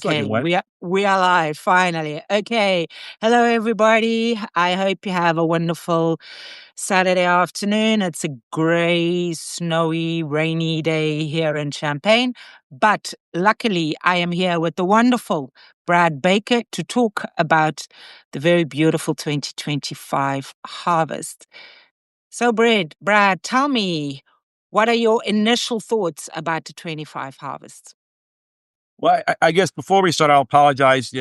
Looks like it Okay, went. we are live finally. Okay, hello everybody. I hope you have a wonderful Saturday afternoon. It's a grey, snowy, rainy day here in Champagne, but luckily I am here with the wonderful Brad Baker to talk about the very beautiful 2025 harvest. So, Brad, tell me, what are your initial thoughts about the 25 harvest? Well, I guess before we start, I'll apologize.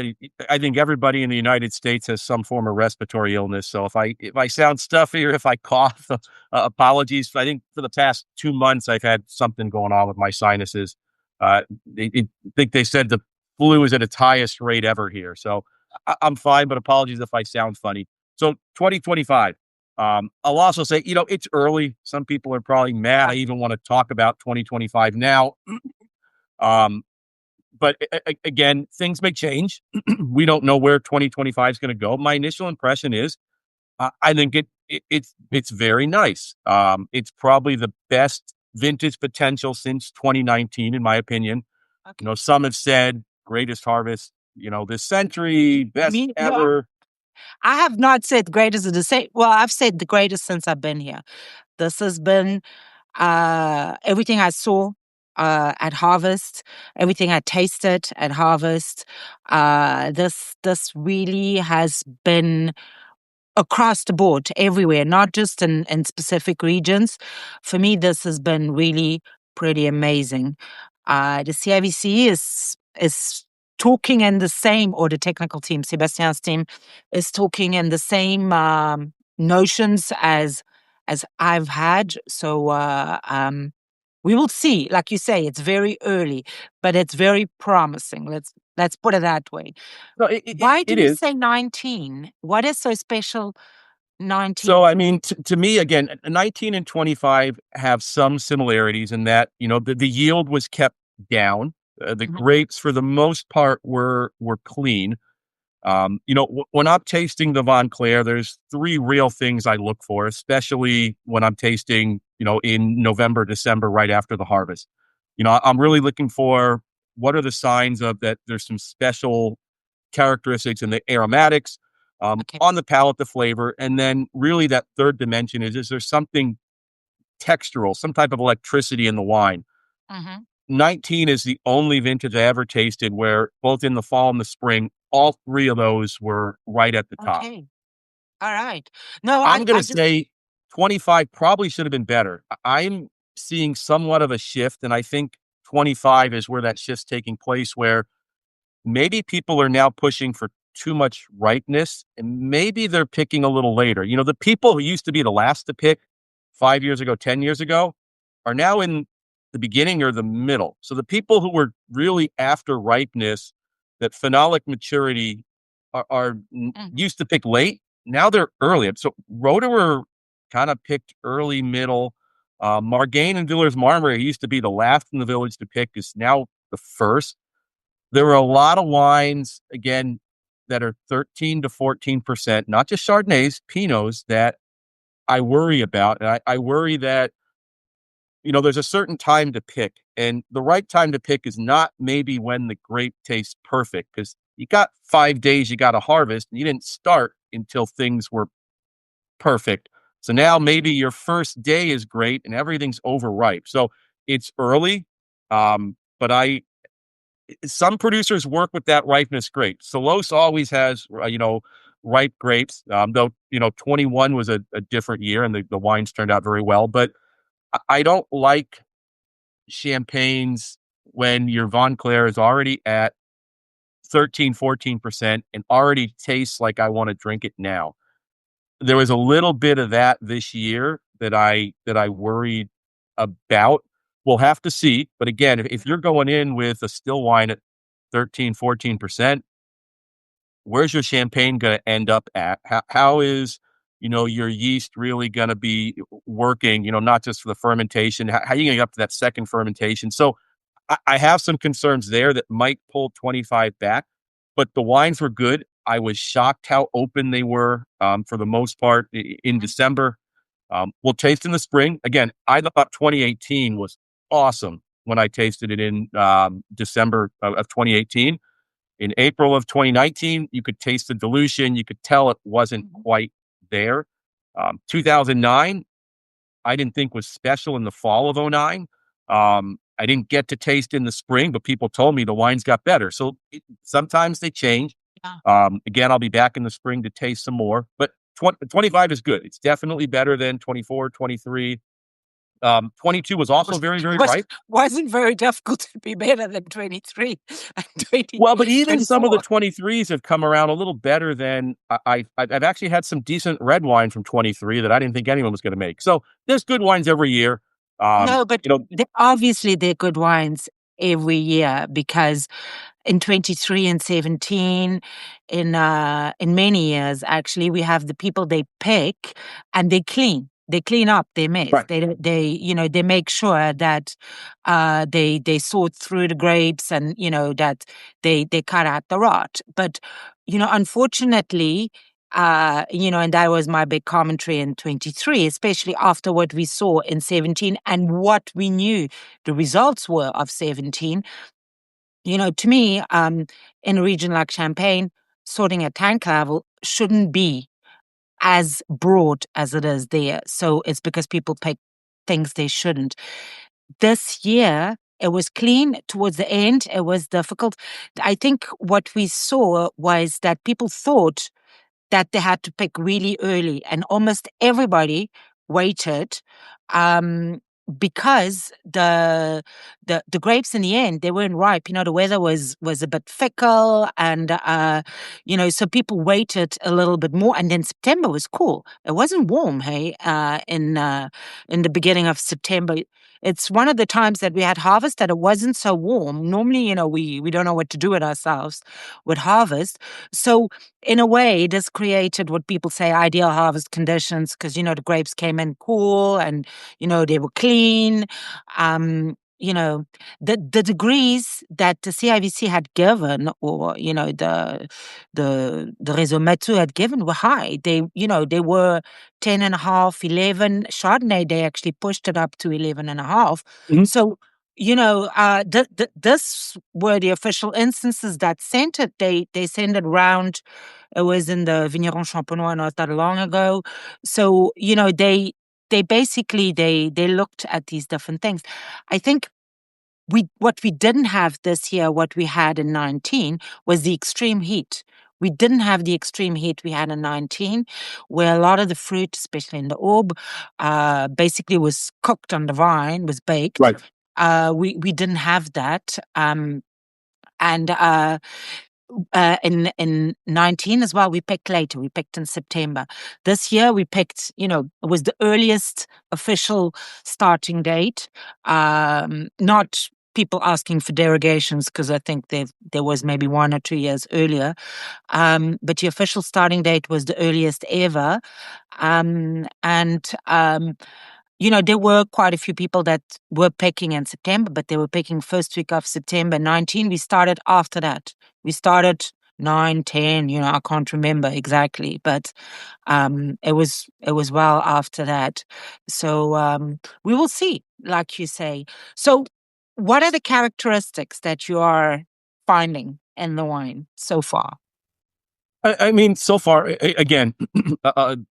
I think everybody in the United States has some form of respiratory illness. So if I sound stuffy or if I cough, apologies. I think for the past 2 months, I've had something going on with my sinuses. I think they said the flu is at its highest rate ever here. So I'm fine, but apologies if I sound funny. So 2025. I'll also say, it's early. Some people are probably mad. I even want to talk about 2025 now. Um, but again, things may change. We don't know where 2025 is going to go. My initial impression is, I think it's very nice. It's probably the best vintage potential since 2019, in my opinion. Okay. Some have said greatest harvest, this century, best Me, no, ever. I have not said greatest of the same. Well, I've said the greatest since I've been here. This has been everything I saw at Harvest, everything I tasted at Harvest. This really has been across the board, everywhere, not just in specific regions. For me, this has been really pretty amazing. The CIVC is talking in the same, or the technical team, Sebastian's team, is talking in the same notions as I've had. So we will see. Like you say, it's very early, but it's very promising. Let's put it that way. No, it, Why do it you is. say 19? What is so special 19? So, I mean, to me, again, 19 and 25 have some similarities in that, the yield was kept down. The Mhm. grapes, for the most part, were clean. When I'm tasting the Von Claire, there's three real things I look for, especially when I'm tasting, in November, December, right after the harvest. I'm really looking for what are the signs of that there's some special characteristics in the aromatics, Okay. on the palate, the flavor. And then really that third dimension is there something textural, some type of electricity in the wine? Mhm. 19 is the only vintage I ever tasted where both in the fall and the spring, all three of those were right at the top. Okay. All right. No, I'm going I to just say 25 probably should have been better. I'm seeing somewhat of a shift, and I think 25 is where that shift's taking place, where maybe people are now pushing for too much ripeness and maybe they're picking a little later. The people who used to be the last to pick 5 years ago, 10 years ago are now in the beginning or the middle. So the people who were really after ripeness, that phenolic maturity mhm. used to pick late. Now they're early. So Roederer kind of picked early, middle. Margane and Villers Marmoré used to be the last in the village to pick, is now the first. There were a lot of wines, again, that are 13 to 14%, not just Chardonnays, Pinots, that I worry about. And I worry that, there's a certain time to pick. And the right time to pick is not maybe when the grape tastes perfect, because you got 5 days, you got to harvest, and you didn't start until things were perfect. So now maybe your first day is great and everything's overripe. So it's early. But some producers work with that ripeness great. Solos always has, ripe grapes. Though, 21 was a different year and the wines turned out very well. But I don't like champagnes when your Von Claire is already at 13, 14% and already tastes like I want to drink it now. There was a little bit of that this year that I worried about. We'll have to see. But again, if you're going in with a still wine at 13, 14%, where's your champagne going to end up at? How is, your yeast really going to be working, not just for the fermentation? How are you going to get up to that second fermentation? So I have some concerns there that might pull 25 back, but the wines were good. I was shocked how open they were, for the most part in Mhm. December. We'll taste in the spring. Again, I thought 2018 was awesome when I tasted it in December of 2018. In April of 2019, you could taste the dilution. You could tell it wasn't Mhm. quite there. 2009, I didn't think was special in the fall of '09. I didn't get to taste in the spring, but people told me the wines got better. So sometimes they change. Yeah. Again, I'll be back in the spring to taste some more, but 25 is good. It's definitely better than 24, 23. 22 was also Was very, very was ripe. wasn't very difficult to be better than 23 and 20 Well, but even some of the 24. 23s have come around a little better than I've actually had some decent red wine from 23 that I didn't think anyone was going to make. So there's good wines every year. No, but obviously they're good wines every year because in 23 and 17, in many years actually, we have the people they pick and they clean. They clean up their mess. Right. They make sure that they sort through the grapes and that they cut out the rot. But unfortunately, and that was my big commentary in 23, especially after what we saw in 17 and what we knew the results were of 17. To me, in a region like Champagne, sorting at tank level shouldn't be as broad as it is there. So it's because people pick things they shouldn't. This year, it was clean towards the end. It was difficult. I think what we saw was that people thought that they had to pick really early, and almost everybody waited um, because the grapes in the end they weren't ripe. The weather was a bit fickle, and so people waited a little bit more. And then September was cool. It wasn't warm, hey, in the beginning of September. It's one of the times that we had harvest that it wasn't so warm. Normally, we don't know what to do with ourselves with harvest. So in a way, this created what people say ideal harvest conditions because, the grapes came in cool and, they were clean. The degrees that the CIVC had given or, the Réseau Matu had given were high. They were 10 and a half, 11. Chardonnay, they actually pushed it up to 11 and a half. Mhm. So, this were the official instances that sent it. They sent it around. It was in the Vigneron Champenois not that long ago. So, they basically they looked at these different things. I think what we didn't have this year, what we had in 19, was the extreme heat. We didn't have the extreme heat we had in 19, where a lot of the fruit, especially in the Aube, basically was cooked on the vine, was baked. Right. We didn't have that. And in 19 as well, we picked later. We picked in September. This year, we picked. It was the earliest official starting date. Not people asking for derogations because I think there was maybe 1 or 2 years earlier. But the official starting date was the earliest ever. And there were quite a few people that were picking in September, but they were picking first week of September 19. We started after that. We started 9, 10, I can't remember exactly, but it was well after that. So we will see, like you say. So what are the characteristics that you are finding in the wine so far? I mean, so far, again, the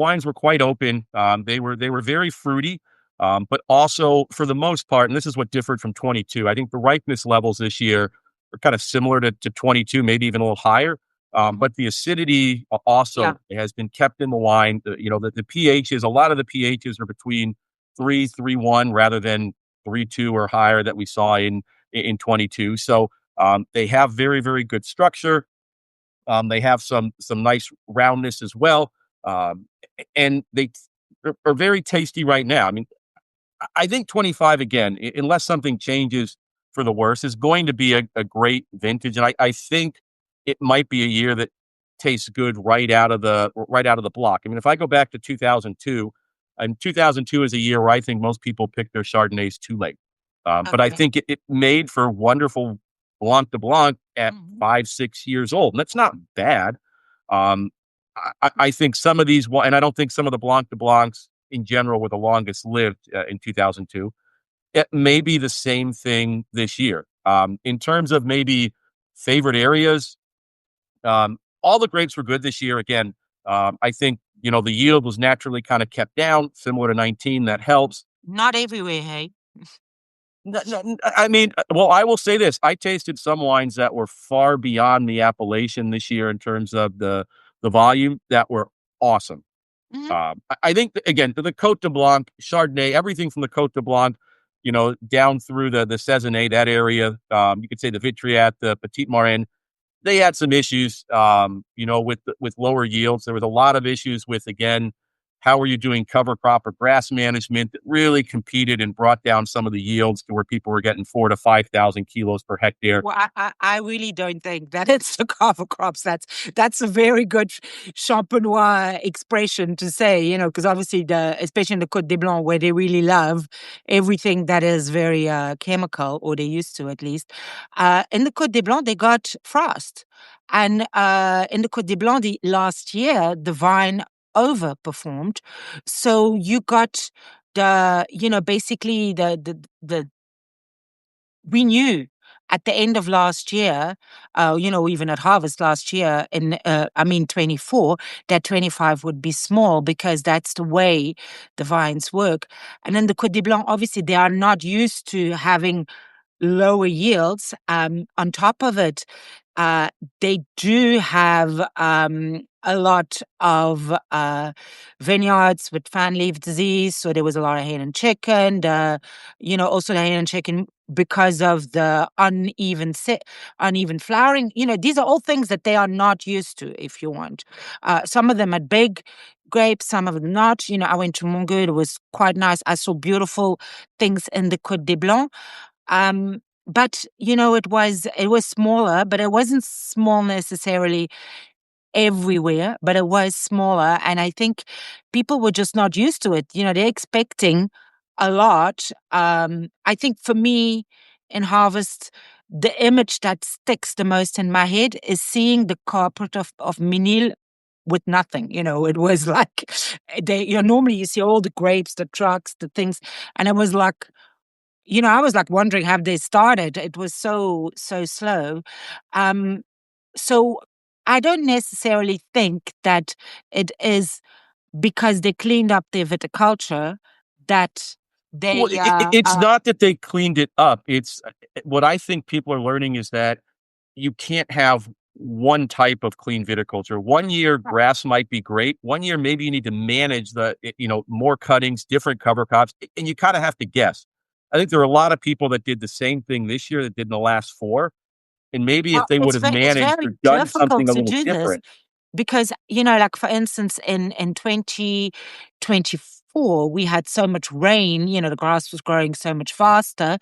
wines were quite open. They were very fruity, but also for the most part, and this is what differed from 22. I think the ripeness levels this year are kind of similar to 22, maybe even a little higher. Mhm. But the acidity Yeah. also has been kept in the wine. The pHs, a lot of the pHs are between 3.1 rather than 3.2 or higher that we saw in 22. So they have very, very good structure. They have some nice roundness as well, um, and they are very tasty right now. I mean, I think 25 again, unless something changes for the worse, is going to be a great vintage, and I think it might be a year that tastes good right out of the block. I mean, if I go back to 2002, and 2002 is a year where I think most people pick their Chardonnays too late. But I Okay. think it made for wonderful Blanc de Blanc at Mhm. 5, 6 years old. And that's not bad. Um, I think some of these, and I don't think some of the Blanc de Blancs in general were the longest lived in 2002. It may be the same thing this year. In terms of maybe favorite areas. All the grapes were good this year. Again, I think, the yield was naturally kind of kept down, similar to 19. That helps. Not everywhere, hey? I mean, well, I will say this. I tasted some wines that were far beyond the appellation this year in terms of the volume that were awesome. Mhm. I think, again, the Cote de Blanc, Chardonnay, everything from the Cote de Blanc, down through the Saisonnet, that area, you could say the Vitriat, the Petit Marin, they had some issues, with lower yields. There was a lot of issues with, again, how are you doing cover crop or grass management that really competed and brought down some of the yields to where people were getting 4 to 5,000 kilos per hectare. Well, I really don't think that it's the cover crops. That's a very good Champenois expression to say, because obviously especially in the Côte des Blancs where they really love everything that is very chemical, or they used to at least. In the Côte des Blancs they got frost, and in the Côte des Blancs last year the vine overperformed, so you got basically the we knew at the end of last year, even at harvest last year, 24, that 25 would be small because that's the way the vines work. And then the Côte des Blancs, obviously, they are not used to having lower yields. On top of it, uh, they do have a lot of vineyards with fan leaf disease. So there was a lot of hen and chicken. Also the hen and chicken because of the uneven flowering. These are all things that they are not used to. If you want, some of them had big grapes, some of them not. I went to Montgueux. It was quite nice. I saw beautiful things in the Côte des Blancs. But it was smaller, but it wasn't small necessarily everywhere, but it was smaller. And I think people were just not used to it. They're expecting a lot. I think for me in harvest, the image that sticks the most in my head is seeing the carpet of Minil with nothing. It was like normally you see all the grapes, the trucks, the things, and it was like, I was like wondering, have they started? It was so, so slow. Um, so I don't necessarily think that it is because they cleaned up their viticulture that Well, they, it's not that they cleaned it up. It's what I think people are learning is that you can't have one type of clean viticulture. One year grass might be great. One year maybe you need to manage more cuttings, different cover crops, and you kind of have to guess. I think there are a lot of people that did the same thing this year that did in the last four, and maybe if well, they would have it's managed very or done difficult something a to little do this different. because, like for instance, in 2024, we had so much rain, the grass was growing so much faster.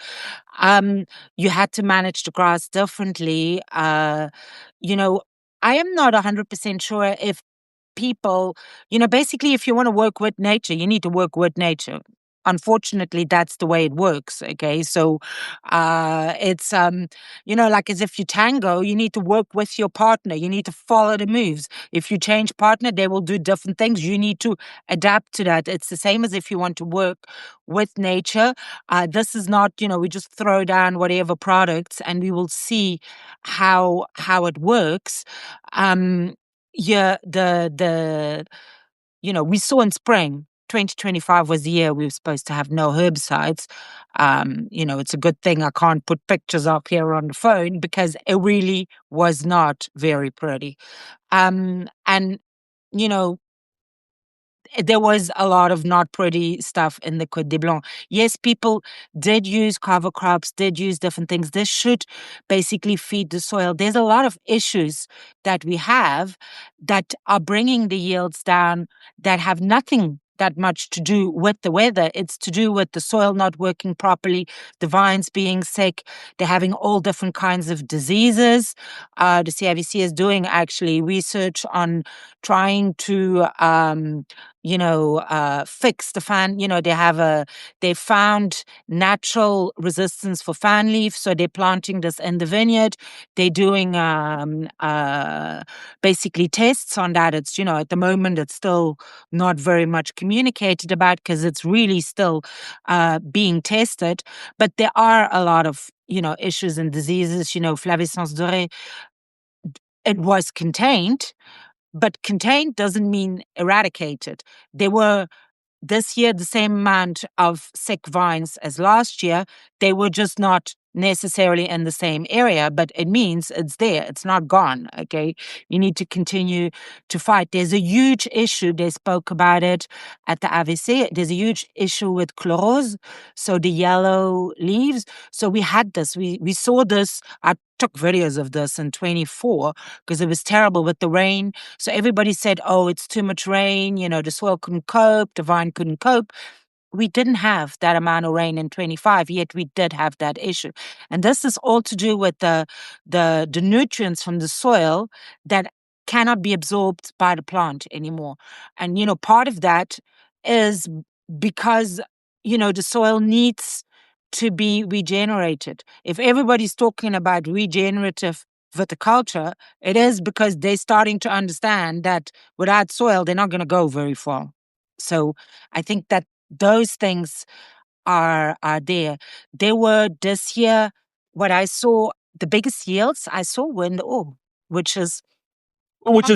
Um, you had to manage the grass differently. You know, I am not 100% sure if people, basically, if you want to work with nature, you need to work with nature. Unfortunately, that's the way it works. Okay. So, it's, like as if you tango, you need to work with your partner. You need to follow the moves. If you change partner, they will do different things. You need to adapt to that. It's the same as if you want to work with nature. This is not, we just throw down whatever products and we will see how it works. Um, yeah, we saw in spring 2025 was the year we were supposed to have no herbicides. It's a good thing I can't put pictures up here on the phone because it really was not very pretty. And you know, there was a lot of not pretty stuff in the Côte des Blancs. Yes, people did use cover crops, did use different things. This should basically feed the soil. There's a lot of issues that we have that are bringing the yields down that have nothing that much to do with the weather. It's to do with the soil not working properly, the vines being sick, they're having all different kinds of diseases. The CIVC is doing actually research on trying to fix the fan. They found natural resistance for fan leaf, so they're planting this in the vineyard. They're doing basically tests on that. It's at the moment it's still not very much communicated about because it's really still being tested. But there are a lot of issues and diseases. Flavescence dorée, it was contained, but contained doesn't mean eradicated. There were this year the same amount of sick vines as last year. They were just not necessarily in the same area, but it means it's there. It's not gone. Okay. You need to continue to fight. There's a huge issue. They spoke about it at the AVC. There's a huge issue with chlorose, so the yellow leaves. So we had this. We saw this. I took videos of this in 24 because it was terrible with the rain. So everybody said, oh, it's too much rain. The soil couldn't cope. The vine couldn't cope. We didn't have that amount of rain in 25, yet we did have that issue. And this is all to do with the nutrients from the soil that cannot be absorbed by the plant anymore. And, part of that is because, the soil needs to be regenerated. If everybody's talking about regenerative viticulture, it is because they're starting to understand that without soil, they're not going to go very far. So I think that those things are there. They were this year, what I saw, the biggest yields I saw were in the Aube, which is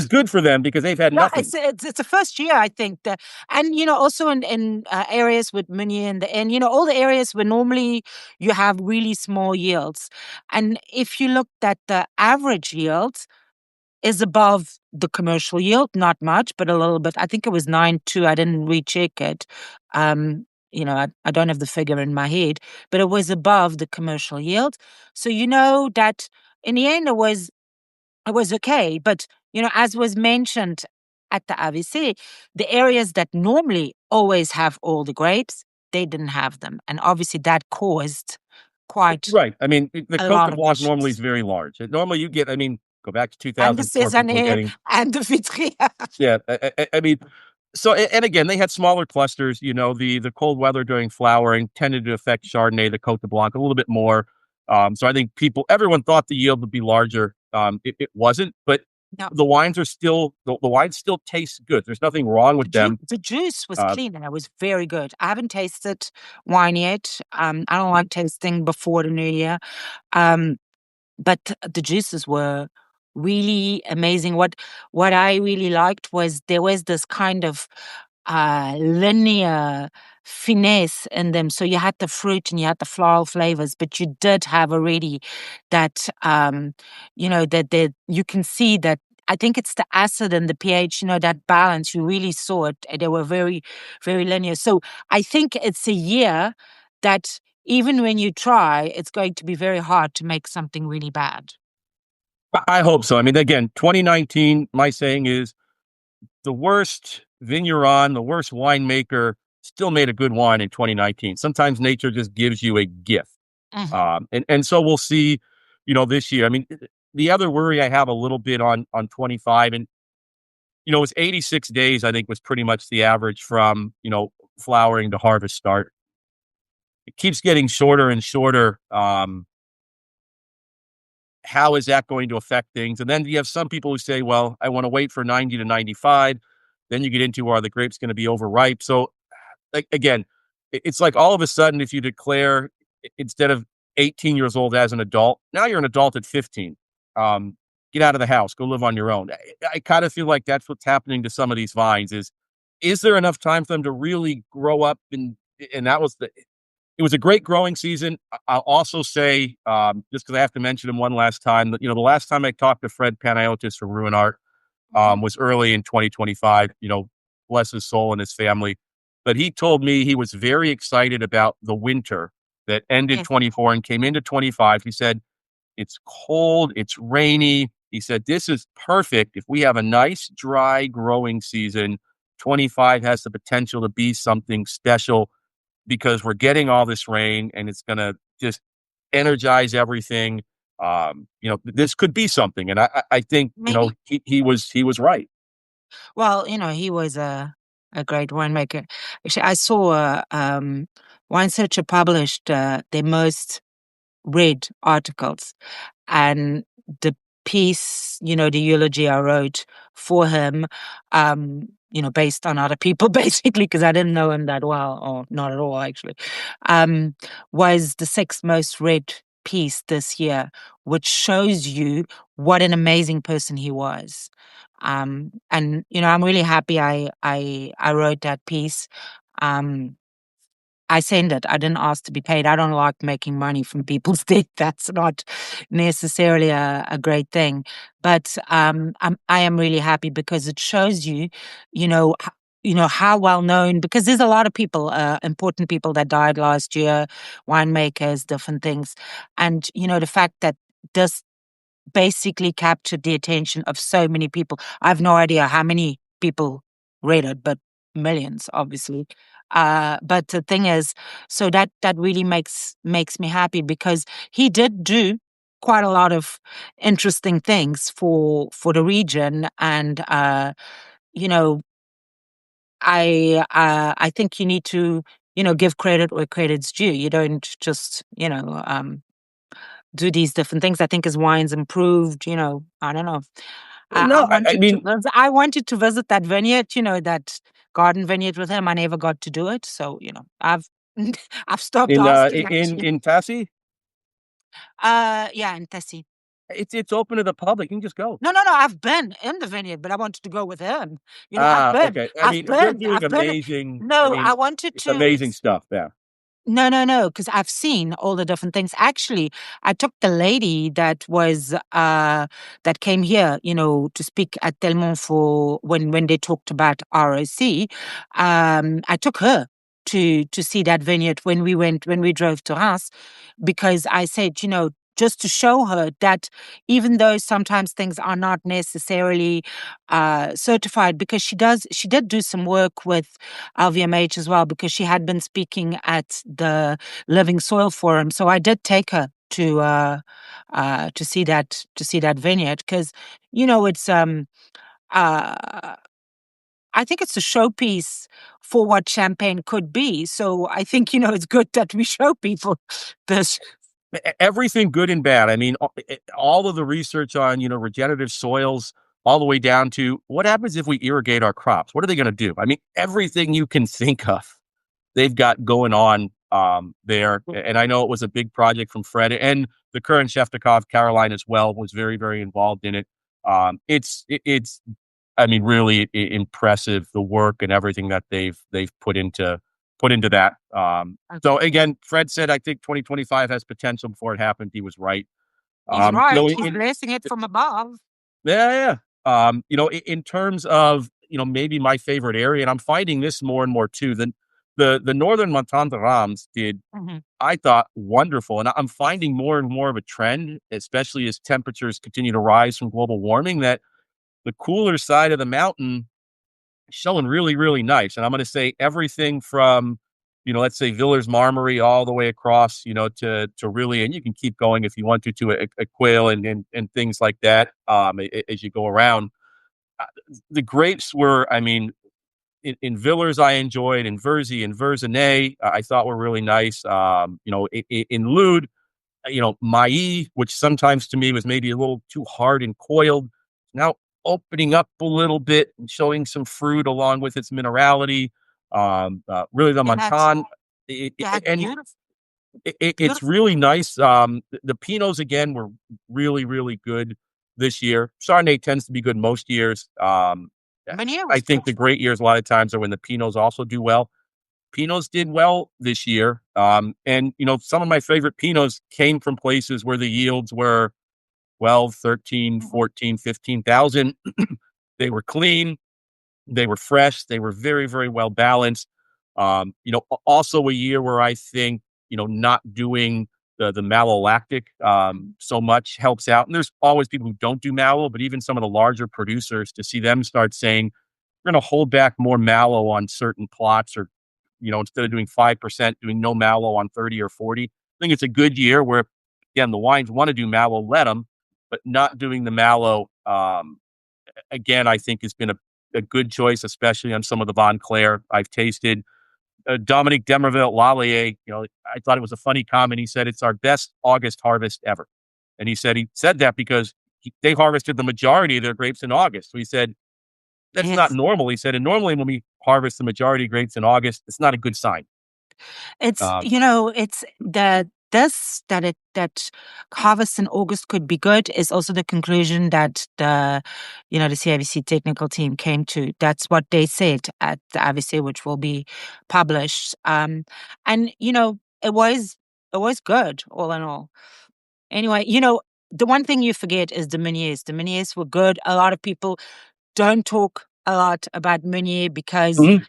good for them because they've had yeah, nothing. it's the first year I think that, and also in areas with Meunier and all the areas where normally you have really small yields, and if you looked at the average yields, is above the commercial yield, not much, but a little bit. I think it was 9.2. I didn't recheck it. I don't have the figure in my head, but it was above the commercial yield. So that in the end it was okay. But as was mentioned at the AVC, the areas that normally always have all the grapes, they didn't have them, and obviously that caused quite Right. I mean, the a Cote lot de of Blanc normally is issues. very large. Normally you get, I mean, go back to And the 2004, people were Cézanne getting, and the Vitry. yeah. I mean, so, and again, they had smaller clusters. The cold weather during flowering tended to affect Chardonnay, the Cote de Blanc, a little bit more. So I think everyone thought the yield would be larger. It wasn't, but No, the wines are still, the wines still taste good. There's nothing wrong with them. the juice was Uh, clean and it was very good. I haven't tasted wine yet. I don't like tasting before the new year. Um, but the juices were really amazing. What I really liked was there was this kind of linear finesse in them. So you had the fruit and you had the floral flavors, but you did have already that that you can see that. I think it's the acid and the pH, that balance. You really saw it. They were very, very linear. So I think it's a year that even when you try, it's going to be very hard to make something really bad. I hope so. I mean, again, 2019, my saying is the worst vigneron, the worst winemaker still made a good wine in 2019. Sometimes nature just gives you a gift. Mhm. And so we'll see, this year. I mean, the other worry I have a little bit on 25, and it was 86 days, I think was pretty much the average from, flowering to harvest start. It keeps getting shorter and shorter. How is that going to affect things? And then you have some people who say, well, I want to wait for 90 to 95. Then you get into, are the grapes going to be overripe? So again, it's like all of a sudden, if you declare instead of 18 years old as an adult, now you're an adult at 15. Get out of the house, go live on your own. I kind of feel like that's what's happening to some of these vines is there enough time for them to really grow up? And that was it was a great growing season. I'll also say, just because I have to mention him one last time, that, the last time I talked to Fred Panayotis from Ruinart Mhm. was early in 2025, bless his soul and his family. But he told me he was very excited about the winter that ended Yes. 24 and came into 25. He said, it's cold, it's rainy. He said, this is perfect. If we have a nice, dry growing season, 25 has the potential to be something special because we're getting all this rain and it's going to just energize everything. This could be something. And I think, Maybe. he was right. Well, he was a great winemaker. Actually, I saw Wine Searcher published their most read articles, and the piece, the eulogy I wrote for him, based on other people, basically, because I didn't know him that well, or not at all, actually, um, was the sixth most read piece this year, which shows you what an amazing person he was. And I'm really happy I wrote that piece. Um, I send it. I didn't ask to be paid. I don't like making money from people's death. That's not necessarily a great thing. But I am really happy because it shows you, how well known. Because there's a lot of people, important people that died last year, winemakers, different things, and the fact that this basically captured the attention of so many people. I have no idea how many people read it, but millions, obviously. But the thing is, so that really makes me happy because he did do quite a lot of interesting things for the region, and you know, I think you need to give credit where credit's due. You don't just do these different things. I think his wine's improved, I don't know. Well, no, I mean, I wanted to visit that vineyard, that garden vineyard with him. I never got to do it. So, I've I've stopped asking actually. in Tassie, Yeah, in Tessie. it's open to the public. You can just go. No, I've been in the vineyard, but I wanted to go with him. I've Ah, been, okay. I I've mean, they're been, doing I've been. amazing. I No, I mean, wanted it's to. amazing stuff. Yeah. No, because I've seen all the different things. Actually, I took the lady that came here, to speak at Telmont for when they talked about ROC. I took her to see that vineyard when we drove to Reims, because I said, just to show her that even though sometimes things are not necessarily certified, because she did do some work with LVMH as well, because she had been speaking at the Living Soil Forum. So I did take her to see that vineyard, because it's uh I think it's a showpiece for what champagne could be. So I think it's good that we show people this. Everything good and bad. I mean, all of the research on, regenerative soils, all the way down to what happens if we irrigate our crops? What are they going to do? I mean, everything you can think of, they've got going on there. And I know it was a big project from Fred and the current chef de cave, Caroline, as well, was very, very involved in it. It's I mean, really impressive, the work and everything that they've put into that. So again, Fred said, I think 2025 has potential. Before it happened, he was right. He's right. He's In blessing it from above. Yeah, yeah. In terms of, maybe my favorite area, and I'm finding this more and more too, the northern Montagne de Reims did, Mhm. I thought, wonderful. And I'm finding more and more of a trend, especially as temperatures continue to rise from global warming, that the cooler side of the mountain is showing really, really nice. And I'm going to say everything from, let's say Villers Marmory all the way across, to really, and you can keep going if you want to a quail and things like that. As you go around, uh, the grapes were, I mean, in Villers, I enjoyed, in Verzy and Verzenay, I thought were really nice. In Lude, Mailly, which sometimes to me was maybe a little too hard and coiled, now opening up a little bit and showing some fruit along with its minerality. Really, the Montan, and Beautiful, it's beautiful. really nice. The Pinots again were really, really good this year. Chardonnay tends to be good most years. Meunier I was think the beautiful. great years a lot of times are when the Pinots also do well. Pinots did well this year. And, some of my favorite Pinots came from places where the yields were 12, 13, Mhm. 14, 15,000. They were clean. They were fresh. They were very, very well balanced. Also a year where I think, not doing the malolactic so much helps out. And there's always people who don't do mallow, but even some of the larger producers, to see them start saying, we're going to hold back more mallow on certain plots, or, instead of doing 5%, doing no mallow on 30 or 40. I think it's a good year where, again, the wines want to do mallow, let them, but not doing the mallow, again, I think has been a good choice, especially on some of the Von Clair I've tasted. Dominique Demerville Lallier, I thought it was a funny comment. He said it's our best August harvest ever. And he said that because they harvested the majority of their grapes in August. So he said, that's not Yes. normal. He said, and normally when we harvest the majority of grapes in August, it's not a good sign. It's, Um, it's that harvest in August could be good is also the conclusion that the CIBC technical team came to. That's what they said at the AVC, which will be published. And it was good all in all. Anyway, the one thing you forget is the Meuniers. The Meuniers were good. A lot of people don't talk a lot about Meunier because mhm.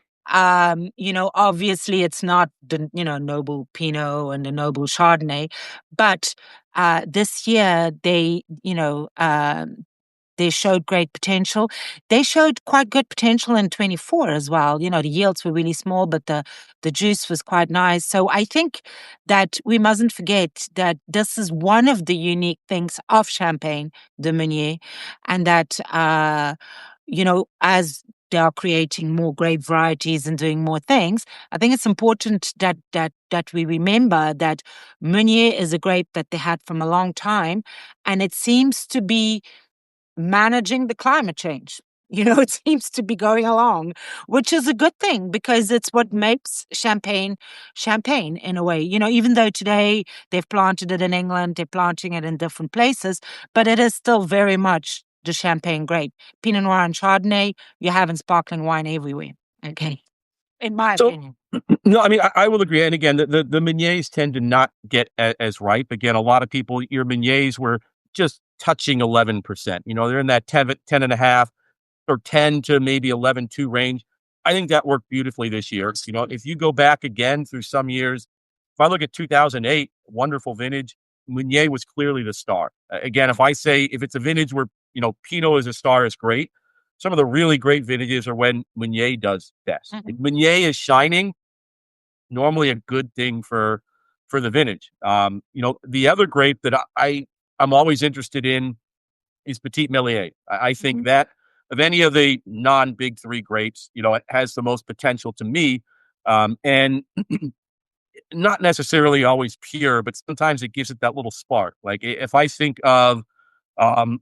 obviously it's not the noble Pinot and the noble Chardonnay, but this year they showed great potential. They showed quite good potential in 24 as well. The yields were really small, but the juice was quite nice. So I think that we mustn't forget that this is one of the unique things of Champagne de Meunier, and that as they are creating more grape varieties and doing more things, I think it's important that we remember that Meunier is a grape that they had from a long time, and it seems to be managing the climate change. It seems to be going along, which is a good thing because it's what makes champagne in a way. Even though today they've planted it in England, they're planting it in different places, but it is still very much the champagne grape. Pinot Noir and Chardonnay, you have in sparkling wine everywhere. Okay. In my So, opinion. no, I mean, I will agree. And again, the Meuniers tend to not get as ripe. Again, a lot of people, your Meuniers were just touching 11%. They're in that 10.5 or 10 to maybe 11.2 range. I think that worked beautifully this year. If you go back again through some years, if I look at 2008, wonderful vintage, Meunier was clearly the star. Again, if it's a vintage where, Pinot is a star, is great. Some of the really great vintages are when Meunier does best. If Mhm. Meunier is shining, normally a good thing for the vintage. The other grape that I'm always interested in is Petit Melier. I think Mhm. that of any of the non big three grapes, it has the most potential to me. And not necessarily always pure, but sometimes it gives it that little spark. Like if I think of um,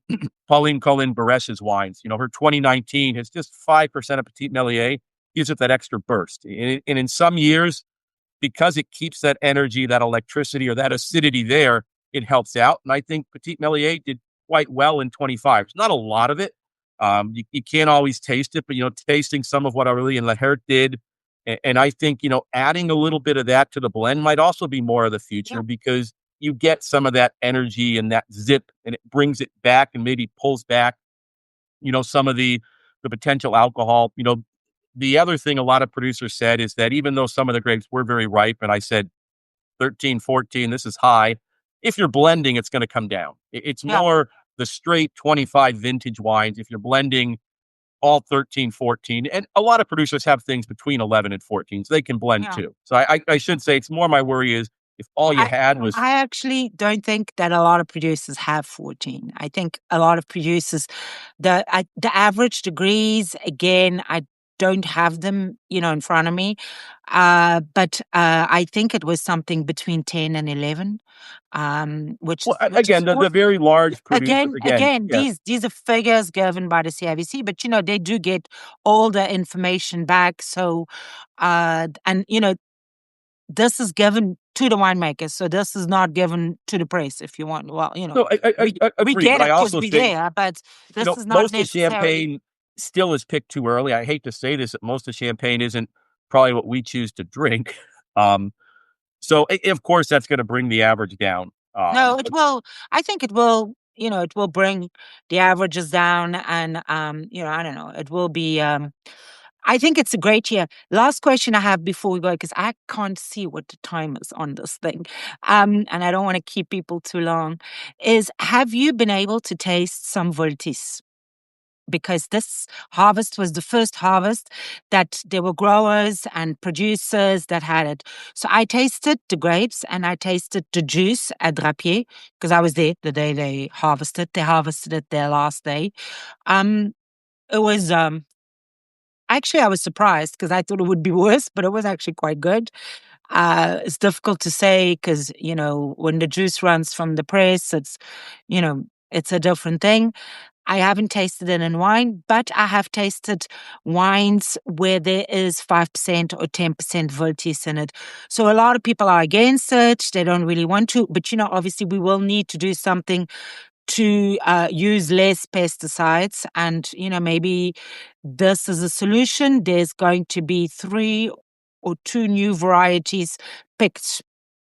Pauline Colin Baresh's wines, her 2019 has just 5% of Petit Melier, gives it that extra burst. And in some years, because it keeps that energy, that electricity, or that acidity there, it helps out. And I think Petit Melier did quite well in 25. It's not a lot of it. You can't always taste it, but tasting some of what Aurélie and Lahert did, and I think adding a little bit of that to the blend might also be more of the future because you get some of that energy and that zip, and it brings it back and maybe pulls back, some of the potential alcohol. The other thing a lot of producers said is that even though some of the grapes were very ripe, and I said 13, 14, this is high, if you're blending, it's going to come down. It's Yeah. more the straight 25 vintage wines. If you're blending all 13, 14, and a lot of producers have things between 11 and 14, so they can blend Yeah. too. So I should say it's more my worry is if all you I had was, I actually don't think that a lot of producers have 14. I think a lot of producers, the average degrees, again, I don't have them, in front of me. But I think it was something between 10 and 11, which well, is which again, is the very large producers, again, again, yeah. these are figures given by the CIBC, but they do get all the information back. So and this is given to the winemakers, so this is not given to the press. If you want, well, No, I we agree, get but it I because also we think there, but this is not most of necessarily. champagne still is picked too early. I hate to say this, that most of champagne isn't probably what we choose to drink. Um, so of course that's going to bring the average down. No, it will. I think it will. It will bring the averages down, and I don't know. It will be. I think it's a great year. Last question I have before we go, because I can't see what the time is on this thing, and I don't want to keep people too long. Is have you been able to taste some Voltis? Because this harvest was the first harvest that there were growers and producers that had it. So I tasted the grapes and I tasted the juice at Drapier because I was there the day they harvested. They harvested it their last day. Um, it was Actually, I was surprised because I thought it would be worse, but it was actually quite good. It's difficult to say because, when the juice runs from the press, it's a different thing. I haven't tasted it in wine, but I have tasted wines where there is 5% or 10% Voltis in it. So a lot of people are against it. They don't really want to. But, obviously, we will need to do something to use less pesticides. And, maybe this is a solution. There's going to be 3 or 2 new varieties picked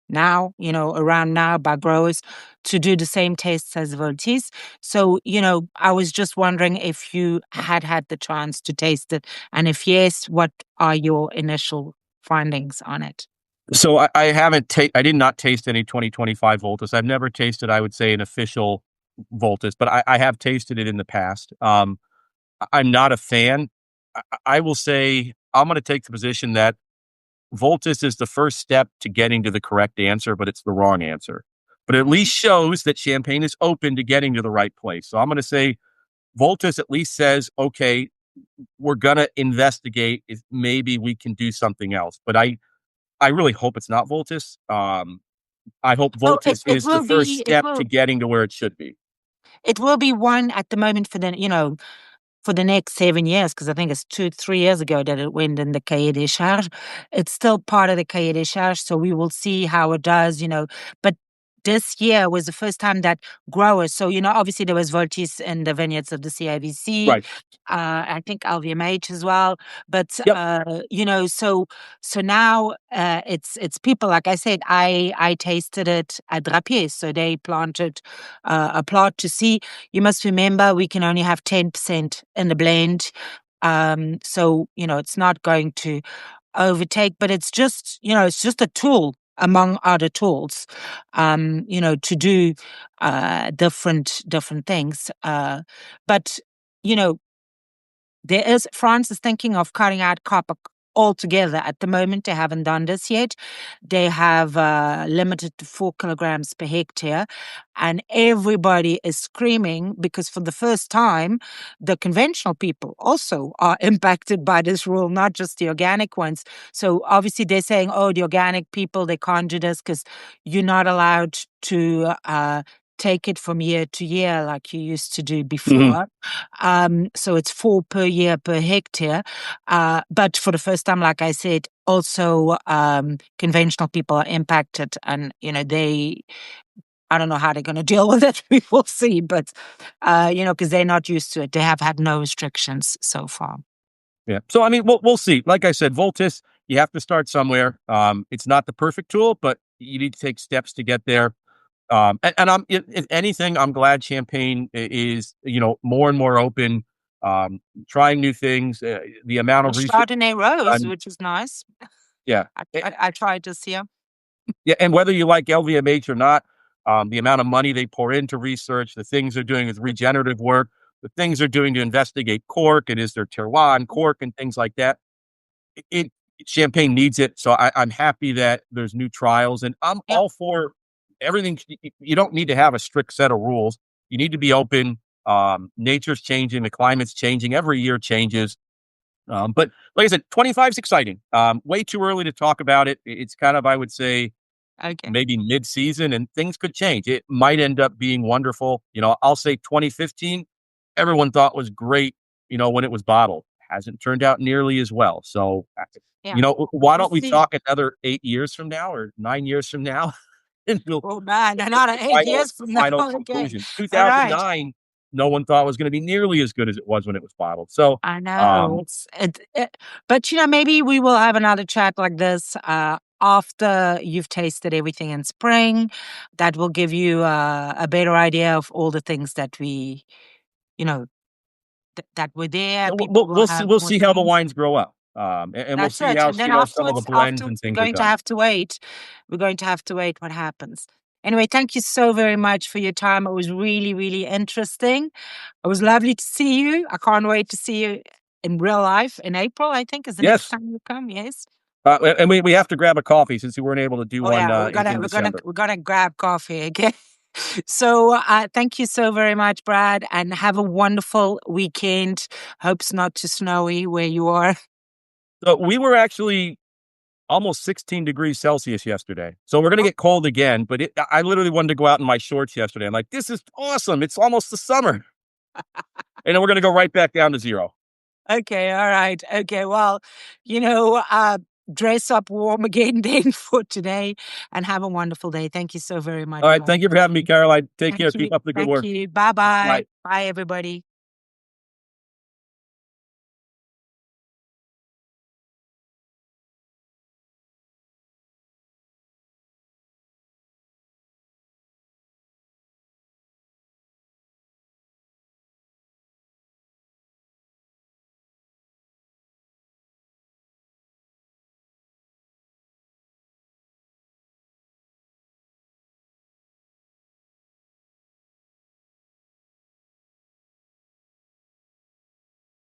now, around now by growers to do the same tastes as Voltis. So, I was just wondering if you had the chance to taste it. And if yes, what are your initial findings on it? So I haven't I did not taste any 2025 Voltus. I've never tasted, I would say, an official Voltus, but I have tasted it in the past. I'm not a fan. I will say I'm going to take the position that Voltus is the first step to getting to the correct answer, but it's the wrong answer. But at least shows that Champagne is open to getting to the right place. So I'm going to say Voltus at least says, okay, we're going to investigate if maybe we can do something else. But I really hope it's not Voltus. I hope Oh, it, Voltus it is the will first be, it step to will, getting to where it should be. it will be one at the moment for the next 7 years, because I think it's 2, 3 years ago that it went in the Cahier des Charges. It's still part of the Cahier des Charges, so we will see how it does. But this year was the first time that growers, so, obviously there was Voltis in the vineyards of the CIVC, Right. I think LVMH as well. But, Yep. so now it's people, like I said, I tasted it at Drapier, so they planted a plot to see. You must remember we can only have 10% in the blend. So, it's not going to overtake, but it's just a tool among other tools, to do different things. But, you know, France is thinking of cutting out copper altogether. At the moment, they haven't done this yet. They have limited to 4 kilograms per hectare, and everybody is screaming because for the first time, the conventional people also are impacted by this rule, not just the organic ones. So obviously, they're saying, "Oh, the organic people, they can't do this because you're not allowed to." Take it from year to year like you used to do Mhm. before. So it's 4 per year per hectare. But for the first time, like I said, also conventional people are impacted, and I don't know how they're going to deal with it. We will see, but because they're not used to it, they have had no restrictions so far. Yeah. So I mean, we'll see. Like I said, Voltus, you have to start somewhere. It's not the perfect tool, but you need to take steps to get there. And if anything, I'm glad Champagne is more and more open, trying new things. The amount Well, of research Chardonnay Rose, done, which is nice. yeah, I, Eh, I, I tried this year. yeah, and whether you like LVMH or not, the amount of money they pour into research, the things they're doing with regenerative work, the things they're doing to investigate cork, and is there terroir in cork and things like that. It Champagne needs it, so I'm happy that there's new trials, and I'm Yeah. all for everything. You don't need to have a strict set of rules. You need to be open. Nature's changing, the climate's changing, every year changes. But like I said, 25 is exciting. Way too early to talk about it. It's kind of, I would say, Okay. maybe mid-season, and things could change. It might end up being wonderful. I'll say 2015, everyone thought was great, when it was bottled. Hasn't turned out nearly as well. So, Yeah. why We'll don't we see. talk another 8 years from now or 9 years from now? And we'll Oh man, get not the 8 years from now. final Okay. conclusion. All right. 2009, no one thought was going to be nearly as good as it was when it was bottled. So, I know um, but maybe we will have another chat like this after you've tasted everything in spring. That will give you a better idea of all the things that you know, that were there. we'll, People we'll will we'll see, have we'll more see how the things. wines grow up. And we'll That's see it. how And then some of the afterwards, blends and we're things are going to done. have to wait. We're going to have to wait what happens. Anyway, thank you so very much for your time. It was really, really interesting. It was lovely to see you. I can't wait to see you in real life in April, I think, is the next Yes. time you come. Yes. And we have to grab a coffee since we weren't able to do Oh one yeah, in December. we're gonna grab coffee again. So thank you so very much, Brad, and have a wonderful weekend. Hope's not too snowy where you are. So we were actually almost 16 degrees Celsius yesterday. So we're going to get cold again, but I literally wanted to go out in my shorts yesterday. I'm like, this is awesome. It's almost the summer. And then we're going to go right back down to zero. Okay, all right. Okay, well, dress up warm again then for today and have a wonderful day. Thank you so very much. All right. Brad. Thank you for having me, Caroline. Take Thank care. you. Keep up the good Thank work. you. Bye-bye. Bye. Bye, everybody.